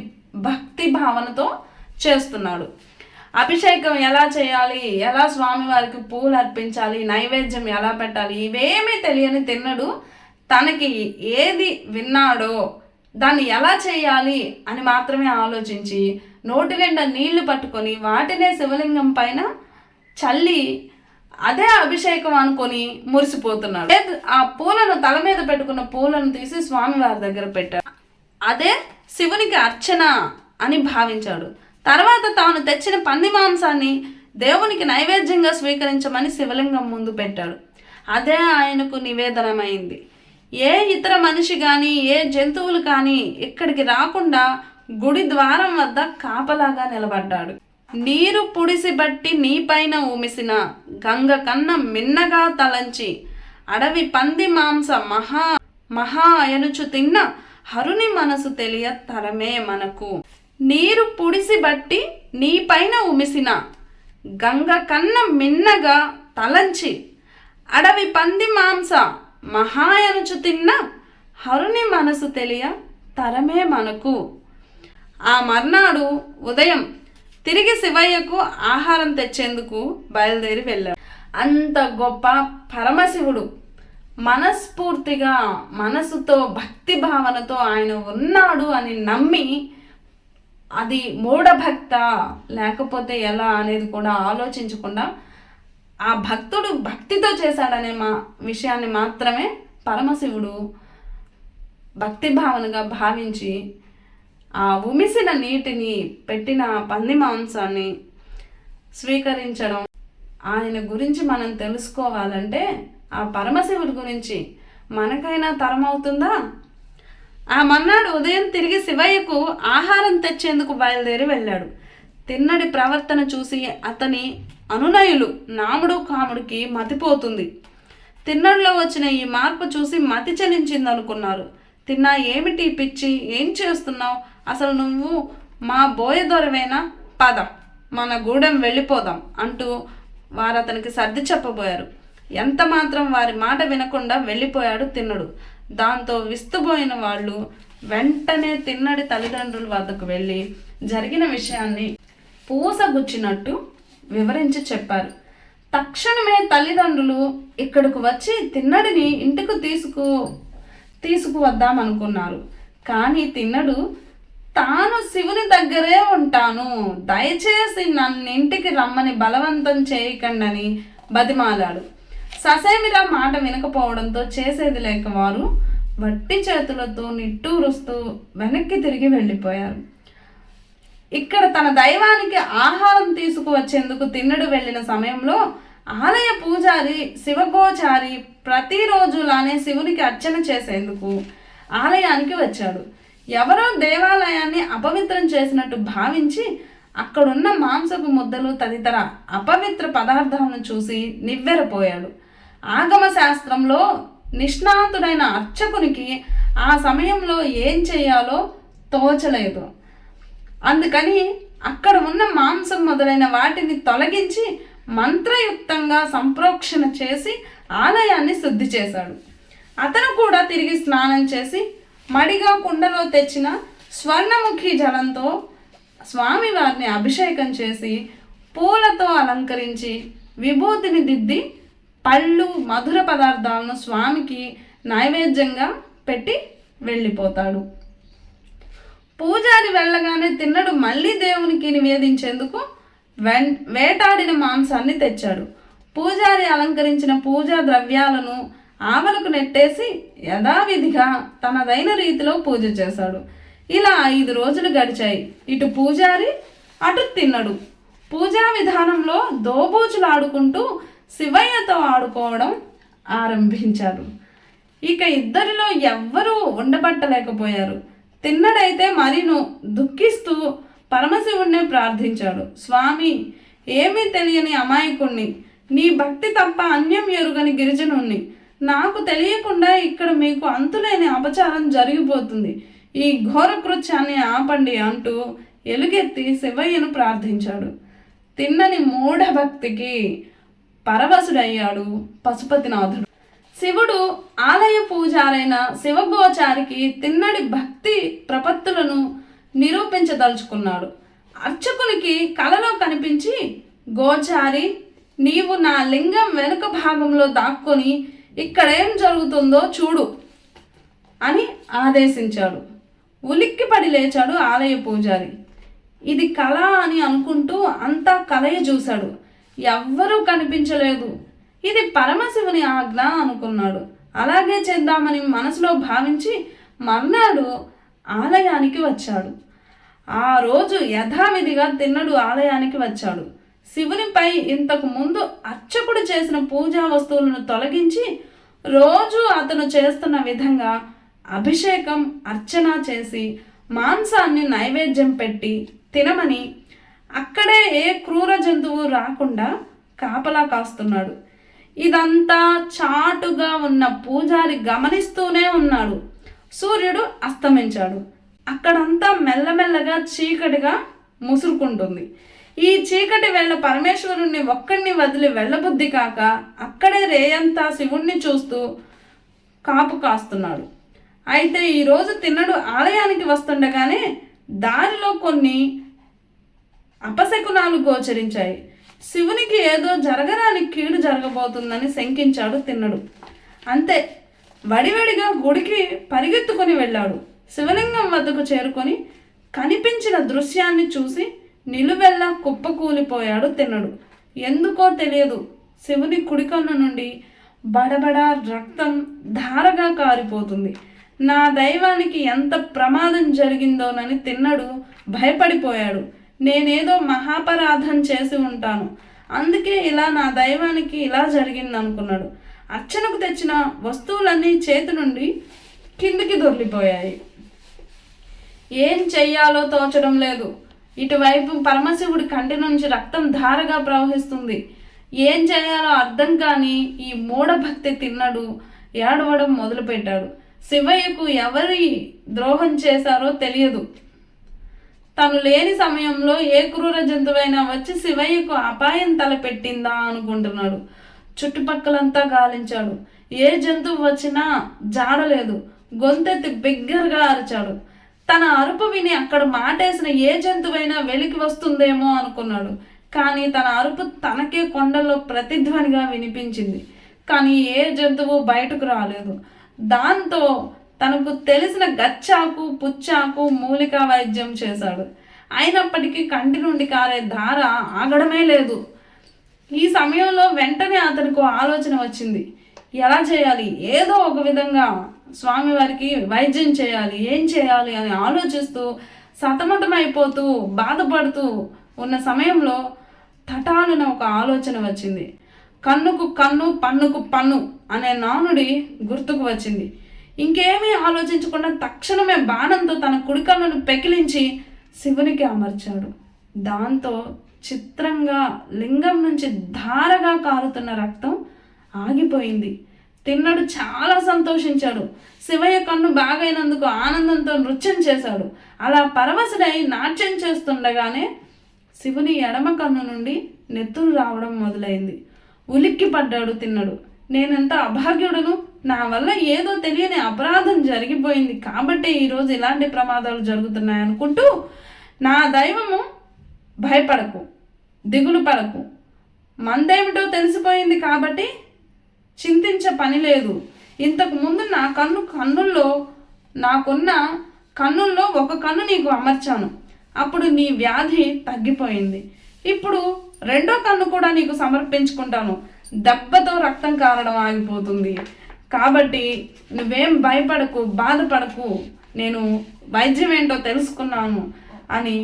భక్తి భావనతో చేస్తున్నాడు. అభిషేకం ఎలా చేయాలి, ఎలా స్వామివారికి పూలు అర్పించాలి, నైవేద్యం ఎలా పెట్టాలి, ఇవేమీ తెలియని తిన్నడు తనకి ఏది విన్నాడో దాన్ని ఎలా చేయాలి అని మాత్రమే ఆలోచించి నోటి నిండా నీళ్లు పట్టుకొని వాటినే శివలింగం పైన చల్లి అదే అభిషేకం అనుకొని మురిసిపోతున్నాడు. ఆ పూలను తల మీద పెట్టుకున్న పూలను తీసి స్వామివారి దగ్గర పెట్టాడు. అదే శివునికి అర్చన అని భావించాడు. తర్వాత తాను తెచ్చిన పంది మాంసాన్ని దేవునికి నైవేద్యంగా స్వీకరించమని శివలింగం ముందు పెట్టాడు. అదే ఆయనకు నివేదనమైంది. ఏ ఇతర మనిషి కానీ ఏ జంతువులు కానీ ఇక్కడికి రాకుండా గుడి ద్వారం వద్ద కాపలాగా నిలబడ్డాడు. నీరు పుడిసి బట్టి నీపైన ఉమిసిన గంగ కన్న మిన్నగా తలంచి అడవి పంది మాంస మహా అయనుచు తిన్న హరుని మనసు తెలియ తరమే మనకు. నీరు పుడిసి బట్టి నీపైన ఉమిసిన గంగ కన్న మిన్నగా తలంచి అడవి పంది మాంస మహాయనుచు తిన్న హరుని మనసు తెలియ తరమే మనకు. ఆ మర్నాడు ఉదయం తిరిగి శివయ్యకు ఆహారం తెచ్చేందుకు బయలుదేరి వెళ్ళాడు. అంత గొప్ప పరమశివుడు మనస్ఫూర్తిగా మనసుతో భక్తి భావనతో ఆయన ఉన్నాడు అని నమ్మి, అది మూఢభక్త లేకపోతే ఎలా అనేది కూడా ఆలోచించకుండా ఆ భక్తుడు భక్తితో చేశాడనే విషయాన్ని మాత్రమే పరమశివుడు భక్తి భావనగా భావించి ఆ ఉమిసిన నీటిని పెట్టిన పంది మాంసాన్ని స్వీకరించడం. ఆయన గురించి మనం తెలుసుకోవాలంటే ఆ పరమశివుడి గురించి మనకైనా తరమవుతుందా? ఆ మన్నాడు ఉదయం తిరిగి శివయ్యకు ఆహారం తెచ్చేందుకు బయలుదేరి వెళ్ళాడు. తిన్నడి ప్రవర్తన చూసి అతని అనునయులు నాముడు కాముడికి మతిపోతుంది. తిన్నడిలో వచ్చిన ఈ మార్పు చూసి మతి చలించింది అనుకున్నారు. తిన్నా ఏమిటి పిచ్చి, ఏం చేస్తున్నావు, అసలు నువ్వు మా బోయదొరవేనా, పద మన గూడెం వెళ్ళిపోదాం అంటూ వారు అతనికి సర్ది చెప్పబోయారు. ఎంత మాత్రం వారి మాట వినకుండా వెళ్ళిపోయాడు తిన్నడు. దాంతో విస్తుపోయిన వాళ్ళు వెంటనే తిన్నడి తల్లిదండ్రుల వద్దకు వెళ్ళి జరిగిన విషయాన్ని పూసగుచ్చినట్టు వివరించి చెప్పారు. తక్షణమే తల్లిదండ్రులు ఇక్కడకు వచ్చి తిన్నడిని ఇంటికి తీసుకువద్దామనుకున్నారు. కానీ తిన్నడు తాను శివుని దగ్గరే ఉంటాను, దయచేసి నన్నింటికి రమ్మని బలవంతం చేయకండని బతిమాలాడు. ససేమిరా మాట వినకపోవడంతో చేసేది లేక వారు వట్టి చేతులతో నిట్టూరుస్తూ వెనక్కి తిరిగి వెళ్ళిపోయారు. ఇక్కడ తన దైవానికి ఆహారం తీసుకువచ్చేందుకు తిన్నడు వెళ్ళిన సమయంలో ఆలయ పూజారి శివగోచారి ప్రతిరోజులానే శివునికి అర్చన చేసేందుకు ఆలయానికి వచ్చాడు. ఎవరో దేవాలయాన్ని అపవిత్రం చేసినట్టు భావించి అక్కడున్న మాంసపు ముద్దలు తదితర అపవిత్ర పదార్థాలను చూసి నివ్వెరపోయాడు. ఆగమ శాస్త్రంలో నిష్ణాతుడైన అర్చకునికి ఆ సమయంలో ఏం చేయాలో తోచలేదు. అందుకని అక్కడ ఉన్న మాంసం మొదలైన వాటిని తొలగించి మంత్రయుక్తంగా సంప్రోక్షణ చేసి ఆలయాన్ని శుద్ధి చేశాడు. అతను కూడా తిరిగి స్నానం చేసి మడిగా కుండలో తెచ్చిన స్వర్ణముఖి జలంతో స్వామివారిని అభిషేకం చేసి పూలతో అలంకరించి విభూతిని దిద్ది పళ్ళు మధుర పదార్థాలను స్వామికి నైవేద్యంగా పెట్టి వెళ్ళిపోతాడు. పూజారి వెళ్ళగానే తిన్నడు మళ్ళీ దేవునికి నివేదించేందుకు వేటాడిన మాంసాన్ని తెచ్చాడు. పూజారి అలంకరించిన పూజా ద్రవ్యాలను ఆవలకు నెట్టేసి యథావిధిగా తనదైన రీతిలో పూజ చేశాడు. ఇలా 5 రోజులు గడిచాయి. ఇటు పూజారి అటు తిన్నడు పూజా విధానంలో దోబూచులు ఆడుకుంటూ శివయ్యతో ఆడుకోవడం ఆరంభించారు. ఇక ఇద్దరిలో ఎవ్వరూ ఉండబట్టలేకపోయారు. తిన్నడైతే మరీను దుఃఖిస్తూ పరమశివుణ్ణే ప్రార్థించాడు. స్వామి, ఏమీ తెలియని అమాయకుణ్ణి, నీ భక్తి తప్ప అన్యం ఎరుగని గిరిజనుణ్ణి, నాకు తెలియకుండా ఇక్కడ మీకు అంతులేని అపచారం జరిగిపోతుంది, ఈ ఘోర కృత్యాన్ని ఆపండి అంటూ ఎలుగెత్తి శివయ్యను ప్రార్థించాడు. తిన్నని మూఢభక్తికి పరవశుడయ్యాడు పశుపతినాథుడు. శివుడు ఆలయ పూజారైన శివగోచారికి తిన్నడి భక్తి ప్రపత్తులను నిరూపించదలుచుకున్నాడు. అర్చకునికి కలలో కనిపించి, గోచారి, నీవు నా లింగం వెనుక భాగంలో దాక్కొని ఇక్కడేం జరుగుతుందో చూడు అని ఆదేశించాడు. ఉలిక్కిపడి లేచాడు ఆలయ పూజారి. ఇది కళ అని అనుకుంటూ అంతా కలయ చూశాడు. ఎవ్వరూ కనిపించలేదు. ఇది పరమశివుని ఆజ్ఞ అనుకున్నాడు. అలాగే చేద్దామని మనసులో భావించి మర్నాడు ఆలయానికి వచ్చాడు. ఆ రోజు యథావిధిగా తిన్నడు ఆలయానికి వచ్చాడు. శివునిపై ఇంతకు ముందు అర్చకుడు చేసిన పూజా వస్తువులను తొలగించి రోజు అతను చేస్తున్న విధంగా అభిషేకం అర్చన చేసి మాంసాన్ని నైవేద్యం పెట్టి తినమని అక్కడే ఏ క్రూర జంతువు రాకుండా కాపలా కాస్తున్నాడు. ఇదంతా చాటుగా ఉన్న పూజారి గమనిస్తూనే ఉన్నాడు. సూర్యుడు అస్తమించాడు. అక్కడంతా మెల్లమెల్లగా చీకటిగా ముసురుకుంటుంది. ఈ చీకటి వేళ పరమేశ్వరుణ్ణి ఒక్కడిని వదిలి వెళ్ళబుద్ధి కాక అక్కడే రేయంతా శివుణ్ణి చూస్తూ కాపు కాస్తున్నాడు. అయితే ఈరోజు తిన్నడు ఆలయానికి వస్తుండగానే దారిలో కొన్ని అపశకునాలు గోచరించాయి. శివునికి ఏదో జరగరాని కీడు జరగబోతుందని శంకించాడు తిన్నడు. అంతే, వడివడిగా గుడికి పరిగెత్తుకొని వెళ్ళాడు. శివలింగం వద్దకు చేరుకొని కనిపించిన దృశ్యాన్ని చూసి నిలువెల్లా కుప్పకూలిపోయాడు తిన్నడు. ఎందుకో తెలియదు, శివుని కుడికన్ను నుండి బడబడా రక్తం ధారగా కారిపోతుంది. నా దైవానికి ఎంత ప్రమాదం జరిగిందోనని తిన్నడు భయపడిపోయాడు. నేనేదో మహాపరాధం చేసి ఉంటాను, అందుకే ఇలా నా దైవానికి ఇలా జరిగింది అనుకున్నాడు. అర్చనకు తెచ్చిన వస్తువులన్నీ చేతి నుండి కిందికి దొర్లిపోయాయి. ఏం చెయ్యాలో తోచడం లేదు. ఇటువైపు పరమశివుడి కంటి నుంచి రక్తం ధారగా ప్రవహిస్తుంది. ఏం చేయాలో అర్థం కాని ఈ మూఢభక్తి తిన్నడు ఏడవడం మొదలుపెట్టాడు. శివయ్యకు ఎవరి ద్రోహం చేశారో తెలియదు. తను లేని సమయంలో ఏ క్రూర జంతువైనా వచ్చి శివయ్యకు అపాయం తలపెట్టిందా అనుకుంటున్నాడు. చుట్టుపక్కలంతా గాలించాడు. ఏ జంతువు వచ్చినా జాడలేదు. గొంతెత్తి బిగ్గరగా అరిచాడు. తన అరుపు విని అక్కడ మాటేసిన ఏ జంతువైనా వెలికి వస్తుందేమో అనుకున్నాడు. కానీ తన అరుపు తనకే కొండల్లో ప్రతిధ్వనిగా వినిపించింది. కానీ ఏ జంతువు బయటకు రాలేదు. దాంతో తనకు తెలిసిన గచ్చాకు, పుచ్చాకు, మూలికా వైద్యం చేశాడు. అయినప్పటికీ కంటి నుండి కారే ధార ఆగడమే లేదు. ఈ సమయంలో వెంటనే అతనికి ఆలోచన వచ్చింది. ఎలా చేయాలి? ఏదో ఒక విధంగా స్వామివారికి వైద్యం చేయాలి, ఏం చేయాలి అని ఆలోచిస్తూ సతమతమైపోతూ బాధపడుతూ ఉన్న సమయంలో తటాలున ఒక ఆలోచన వచ్చింది. కన్నుకు కన్ను, పన్నుకు పన్ను అనే నానుడి గుర్తుకు వచ్చింది. ఇంకేమీ ఆలోచించకుండా తక్షణమే బాణంతో తన కుడి కన్నును పెకిలించి శివునికి అమర్చాడు. దాంతో చిత్రంగా లింగం నుంచి ధారగా కారుతున్న రక్తం ఆగిపోయింది. తిన్నడు చాలా సంతోషించాడు. శివయ్య కన్ను బాగైనందుకు ఆనందంతో నృత్యం చేశాడు. అలా పరవశుడై నాట్యం చేస్తుండగానే శివుని ఎడమ కన్ను నుండి నెత్తురు రావడం మొదలైంది. ఉలిక్కి పడ్డాడు తిన్నడు. నేనెంత అభాగ్యుడను, నా వల్ల ఏదో తెలియని అపరాధం జరిగిపోయింది కాబట్టి ఈరోజు ఇలాంటి ప్రమాదాలు జరుగుతున్నాయి అనుకుంటూ, నా దైవము భయపడకు, దిగులు పడకు, మందేమిటో తెలిసిపోయింది కాబట్టి చింతించే పని లేదు. ఇంతకు ముందు నా నాకున్న కన్నుల్లో ఒక కన్ను నీకు అమర్చాను, అప్పుడు నీ వ్యాధి తగ్గిపోయింది. ఇప్పుడు రెండో కన్ను కూడా నీకు సమర్పించుకుంటాను, దెబ్బతో రక్తం కారడం ఆగిపోతుంది. కాబట్టి నువ్వేం భయపడకు, బాధపడకు, నేను వైద్యం ఏంటో తెలుసుకున్నాను అని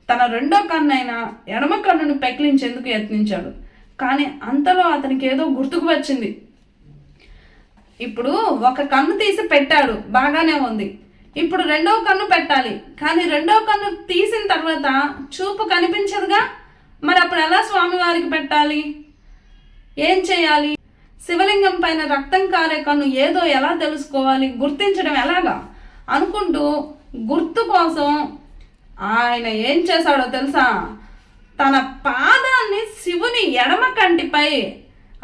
తన రెండో కన్నైన ఎడమ కన్నును పెకిలించేందుకు యత్నించాడు. కానీ అంతలో అతనికి ఏదో గుర్తుకు వచ్చింది. ఇప్పుడు ఒక కన్ను తీసి పెట్టాడు, బాగానే ఉంది. ఇప్పుడు రెండో కన్ను పెట్టాలి. కానీ రెండో కన్ను తీసిన తర్వాత చూపు కనిపించదుగా, మరి అప్పుడు ఎలా స్వామివారికి పెట్టాలి? ఏం చేయాలి? శివలింగం పైన రక్తం కారే కన్ను ఏదో ఎలా తెలుసుకోవాలి, గుర్తించడం ఎలాగా అనుకుంటూ గుర్తు కోసం ఆయన ఏం చేశాడో తెలుసా? తన పాదాన్ని శివుని ఎడమ కంటిపై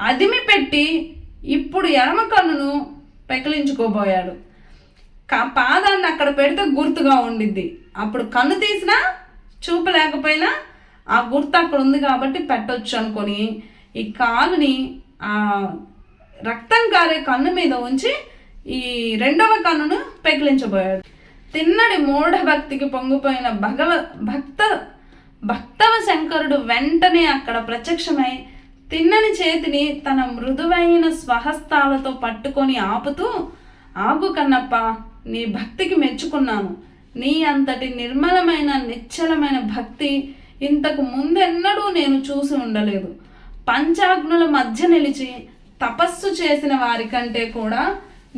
అదిమి పెట్టి ఇప్పుడు ఎడమ కన్నును పెకిలించుకోబోయాడు. పాదాన్ని అక్కడ పెడితే గుర్తుగా ఉండిద్ది. అప్పుడు కన్ను తీసినా చూపు లేకపోయినా ఆ గుర్తు అక్కడ ఉంది కాబట్టి పెట్టొచ్చు అనుకొని ఈ కాలుని ఆ రక్తం కారే కన్ను మీద ఉంచి ఈ రెండవ కన్నును పెకిలించబోయాడు. తిన్నడి మూఢభక్తికి పొంగిపోయిన భక్తవ శంకరుడు వెంటనే అక్కడ ప్రత్యక్షమై తిన్నని చేతిని తన మృదువైన స్వహస్తాలతో పట్టుకొని ఆపుతూ, ఆగు కన్నప్ప, నీ భక్తికి మెచ్చుకున్నాను. నీ అంతటి నిర్మలమైన నిశ్చలమైన భక్తి ఇంతకు ముందెన్నడూ నేను చూసి ఉండలేదు. పంచాగ్నుల మధ్య నిలిచి తపస్సు చేసిన వారి కంటే కూడా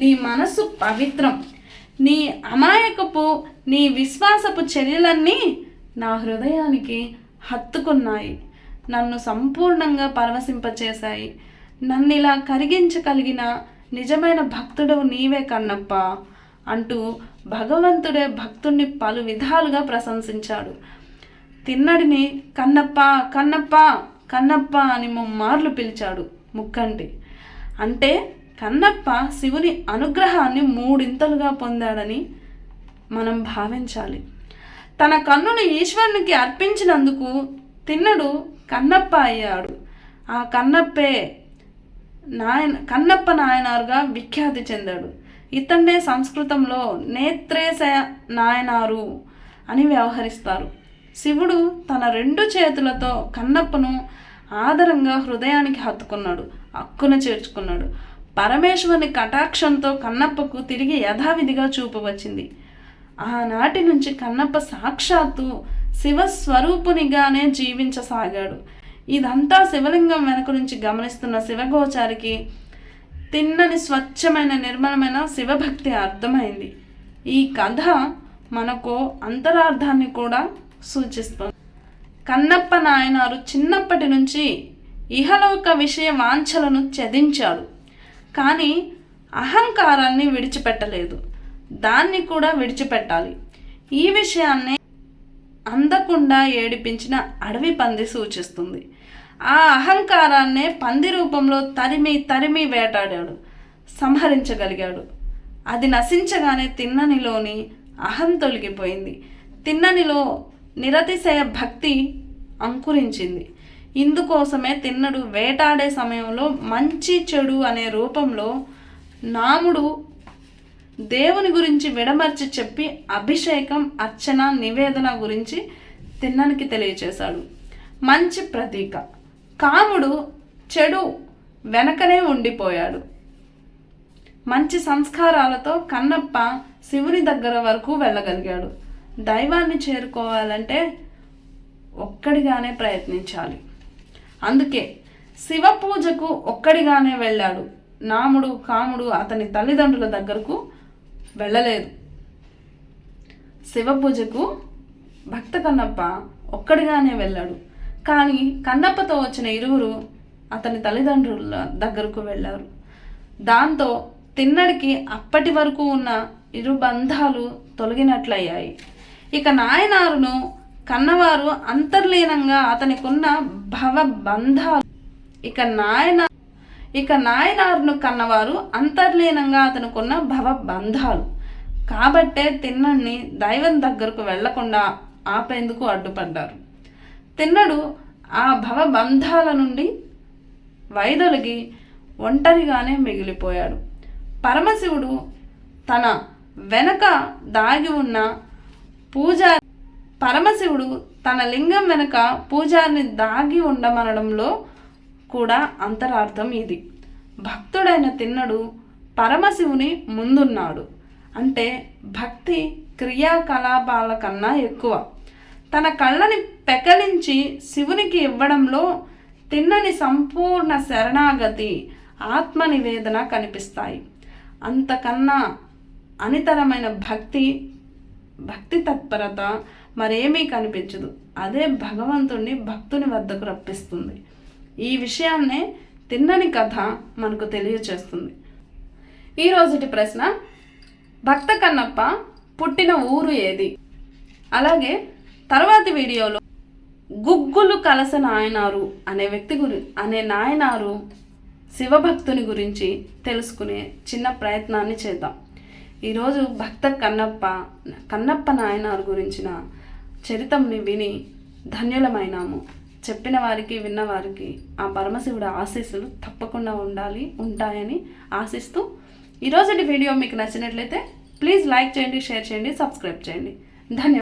నీ మనస్సు పవిత్రం. నీ అమాయకపు, నీ విశ్వాసపు చర్యలన్నీ నా హృదయానికి హత్తుకున్నాయి, నన్ను సంపూర్ణంగా పరవశింపచేశాయి. నన్ను ఇలా కరిగించగలిగిన నిజమైన భక్తుడవు నీవే కన్నప్ప అంటూ భగవంతుడే భక్తుణ్ణి పలు విధాలుగా ప్రశంసించాడు. తిన్నడిని కన్నప్ప కన్నప్ప కన్నప్ప అని ముమ్మార్లు పిలిచాడు ముక్కంటి. అంటే కన్నప్ప శివుని అనుగ్రహాన్ని మూడింతలుగా పొందాడని మనం భావించాలి. తన కన్నును ఈశ్వరునికి అర్పించినందుకు తిన్నడు కన్నప్ప అయ్యాడు. ఆ కన్నప్పే కన్నప్ప నాయనారుగా విఖ్యాతి చెందాడు. ఇతన్నే సంస్కృతంలో నేత్రేశ నాయనారు అని వ్యవహరిస్తారు. శివుడు తన 2 చేతులతో కన్నప్పను ఆదరంగా హృదయానికి హత్తుకున్న చేర్చుకున్నాడు. పరమేశ్వరుని కటాక్షంతో కన్నప్పకు తిరిగి యథావిధిగా చూపు వచ్చింది. ఆనాటి నుంచి కన్నప్ప సాక్షాత్తు శివస్వరూపునిగానే జీవించసాగాడు. ఇదంతా శివలింగం వెనక నుంచి గమనిస్తున్న శివగోచారికి తిన్నని స్వచ్ఛమైన నిర్మలమైన శివభక్తి అర్థమైంది. ఈ కథ మనకు అంతరార్థాన్ని కూడా సూచిస్తుంది. కన్నప్ప నాయనారు చిన్నప్పటి నుంచి ఇహలోక విషయ వాంఛలను త్యజించాడు. కానీ అహంకారాన్ని విడిచిపెట్టలేదు. దాన్ని కూడా విడిచిపెట్టాలి. ఈ విషయాన్నే అందకుండా ఏడిపించిన అడవి పంది సూచిస్తుంది. ఆ అహంకారాన్నే పంది రూపంలో తరిమి వేటాడాడు, సంహరించగలిగాడు. అది నశించగానే తిన్ననిలోని అహం తొలగిపోయింది. తిన్ననిలో నిరతిశయ భక్తి అంకురించింది. ఇందుకోసమే తిన్నడు వేటాడే సమయంలో మంచి చెడు అనే రూపంలో నాముడు దేవుని గురించి విడమర్చి చెప్పి అభిషేకం, అర్చన, నివేదన గురించి తిన్ననికి తెలియచేశాడు. మంచి ప్రతీక. కాముడు చెడు వెనకనే ఉండిపోయాడు. మంచి సంస్కారాలతో కన్నప్ప శివుని దగ్గర వరకు వెళ్ళగలిగాడు. దైవాన్ని చేరుకోవాలంటే ఒక్కడిగానే ప్రయత్నించాలి. అందుకే శివ పూజకు ఒక్కడిగానే వెళ్ళాడు. నాముడు, కాముడు అతని తల్లిదండ్రుల దగ్గరకు వెళ్ళలేదు. శివ పూజకు భక్త కన్నప్ప ఒక్కడిగానే వెళ్ళాడు. కానీ కన్నప్పతో వచ్చిన 2 అతని తల్లిదండ్రుల దగ్గరకు వెళ్ళారు. దాంతో తిన్నడికి అప్పటి వరకు ఉన్న 2 బంధాలు తొలగినట్లయ్యాయి. ఇక నాయనారును కన్నవారు అంతర్లీనంగా అతనికున్న భవబంధాలు నాయనారును కన్నవారు అంతర్లీనంగా అతనుకున్న భవబంధాలు కాబట్టే తిన్నడిని దైవం దగ్గరకు వెళ్లకుండా ఆపేందుకు అడ్డుపడ్డారు. తిన్నడు ఆ భవబంధాల నుండి వైదొలిగి ఒంటరిగానే మిగిలిపోయాడు. పరమశివుడు తన వెనక దాగి ఉన్న పరమశివుడు తన లింగం వెనుక పూజారిని దాగి ఉండమనడంలో కూడా అంతరార్థం ఇది. భక్తుడైన తిన్నడు పరమశివుని ముందున్నాడు. అంటే భక్తి క్రియాకలాపాల కన్నా ఎక్కువ. తన కళ్ళని పెకలించి శివునికి ఇవ్వడంలో తిన్నని సంపూర్ణ శరణాగతి, ఆత్మనివేదన కనిపిస్తాయి. అంతకన్నా అనితరమైన భక్తి తత్పరత మరేమీ కనిపించదు. అదే భగవంతుణ్ణి భక్తుని వద్దకు రప్పిస్తుంది. ఈ విషయాన్నే తిన్నని కథ మనకు తెలియచేస్తుంది. ఈరోజుటి ప్రశ్న, భక్త కన్నప్ప పుట్టిన ఊరు ఏది? అలాగే తర్వాతి వీడియోలో గుగ్గులు కలస నాయనారు అనే నాయనారు శివభక్తుని గురించి తెలుసుకునే చిన్న ప్రయత్నాన్ని చేద్దాం. ఈరోజు భక్త కన్నప్ప నాయనారు గురించిన చరిత్రని విని ధన్యులమైనాము. చెప్పిన వారికి, విన్నవారికి ఆ పరమశివుడి ఆశీస్సులు తప్పకుండా ఉంటాయని ఆశిస్తూ, ఈరోజుటి వీడియో మీకు నచ్చినట్లయితే ప్లీజ్ లైక్ చేయండి, షేర్ చేయండి, సబ్స్క్రైబ్ చేయండి. ధన్యవాదాలు.